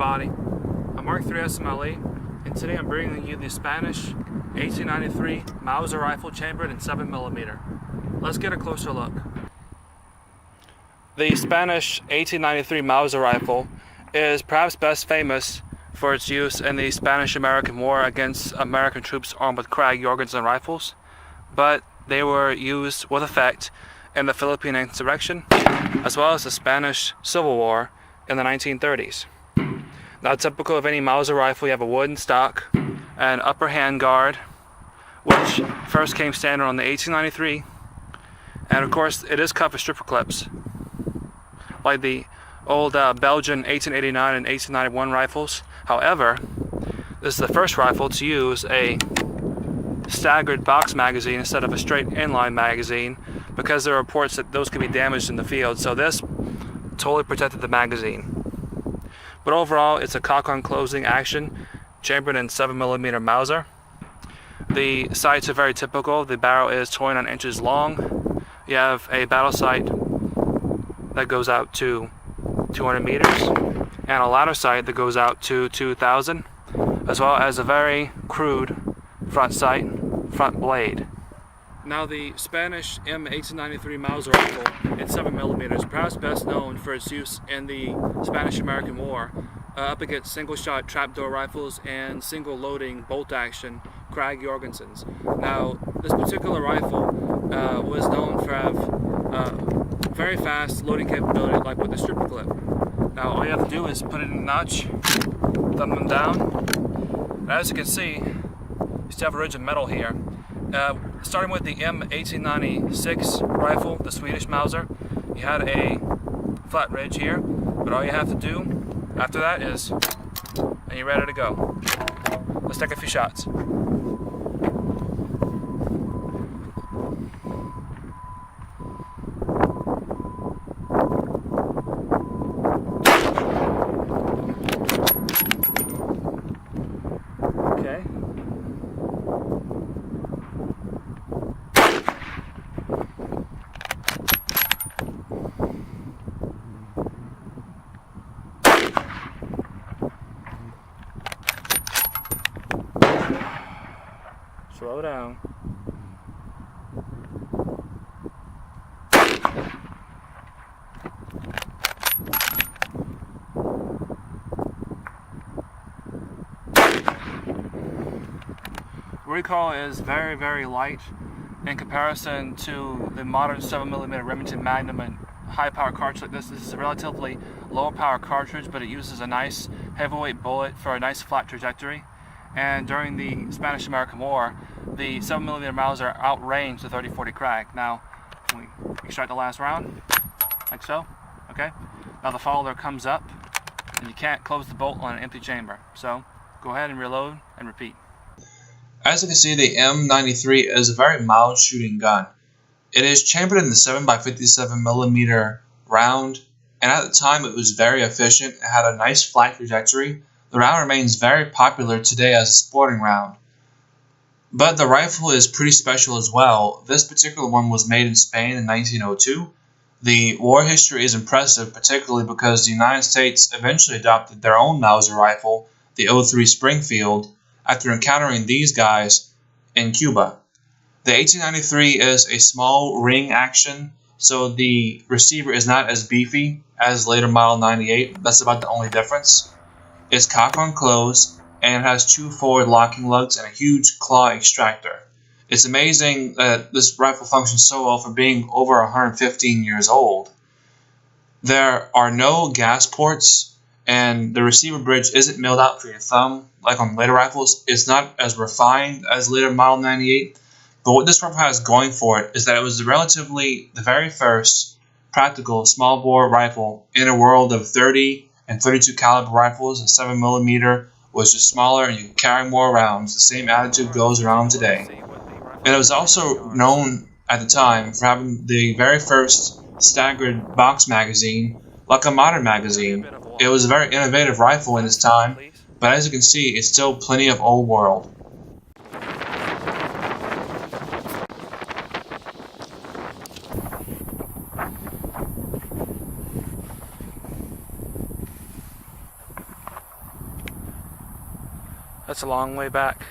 everybody. I'm Mark 3 SMLE, and today I'm bringing you the Spanish 1893 Mauser rifle chambered in 7mm. Let's get a closer look. The Spanish 1893 Mauser rifle is perhaps best famous for its use in the Spanish-American War against American troops armed with Krag Jorgensen rifles, but they were used with effect in the Philippine insurrection, as well as the Spanish Civil War in the 1930s. Now, typical of any Mauser rifle, you have a wooden stock, an upper hand guard, which first came standard on the 1893, and of course it is cut for stripper clips, like the old Belgian 1889 and 1891 rifles. However, this is the first rifle to use a staggered box magazine instead of a straight inline magazine, because there are reports that those could be damaged in the field, so this totally protected the magazine. But overall, it's a cock-on closing action, chambered in 7mm Mauser. The sights are very typical. The barrel is 29 inches long. You have a battle sight that goes out to 200 meters, and a ladder sight that goes out to 2,000, as well as a very crude front sight, front blade. Now, the Spanish M1893 Mauser rifle in 7mm is perhaps best known for its use in the Spanish-American War up against single-shot trapdoor rifles and single-loading bolt-action Krag Jorgensens. Now, this particular rifle was known for have very fast loading capability, like with the stripper clip. Now, all you have to do is put it in a notch, thumb them down, and as you can see, you still have a ridge of metal here. Starting with the M1896 rifle, the Swedish Mauser, you had a flat ridge here, but all you have to do after that is, and you're ready to go. Let's take a few shots. Okay. Slow down. Recoil is very, very light in comparison to the modern 7mm Remington Magnum and high power cartridge like this. This is a relatively lower power cartridge, but it uses a nice heavyweight bullet for a nice flat trajectory. And during the Spanish-American War, the 7mm Mauser outranged the 30-40 Krag. Now, we extract the last round, like so. Okay. Now the follower comes up, and you can't close the bolt on an empty chamber. So, go ahead and reload and repeat. As you can see, the M93 is a very mild shooting gun. It is chambered in the 7x57mm round, and at the time it was very efficient. It had a nice flat trajectory. The round remains very popular today as a sporting round. But the rifle is pretty special as well. This particular one was made in Spain in 1902. The war history is impressive, particularly because the United States eventually adopted their own Mauser rifle, the .03 Springfield, after encountering these guys in Cuba. The 1893 is a small ring action, so the receiver is not as beefy as later model 98. That's about the only difference. It's cock-on close, and it has two forward locking lugs and a huge claw extractor. It's amazing that this rifle functions so well for being over 115 years old. There are no gas ports, and the receiver bridge isn't milled out for your thumb like on later rifles. It's not as refined as later model 98, but what this rifle has going for it is that it was the very first practical small bore rifle in a world of 30 and 32 caliber rifles. And 7mm was just smaller and you could carry more rounds. The same attitude goes around today. And it was also known at the time for having the very first staggered box magazine, like a modern magazine. It was a very innovative rifle in its time, but as you can see, it's still plenty of old world. That's a long way back.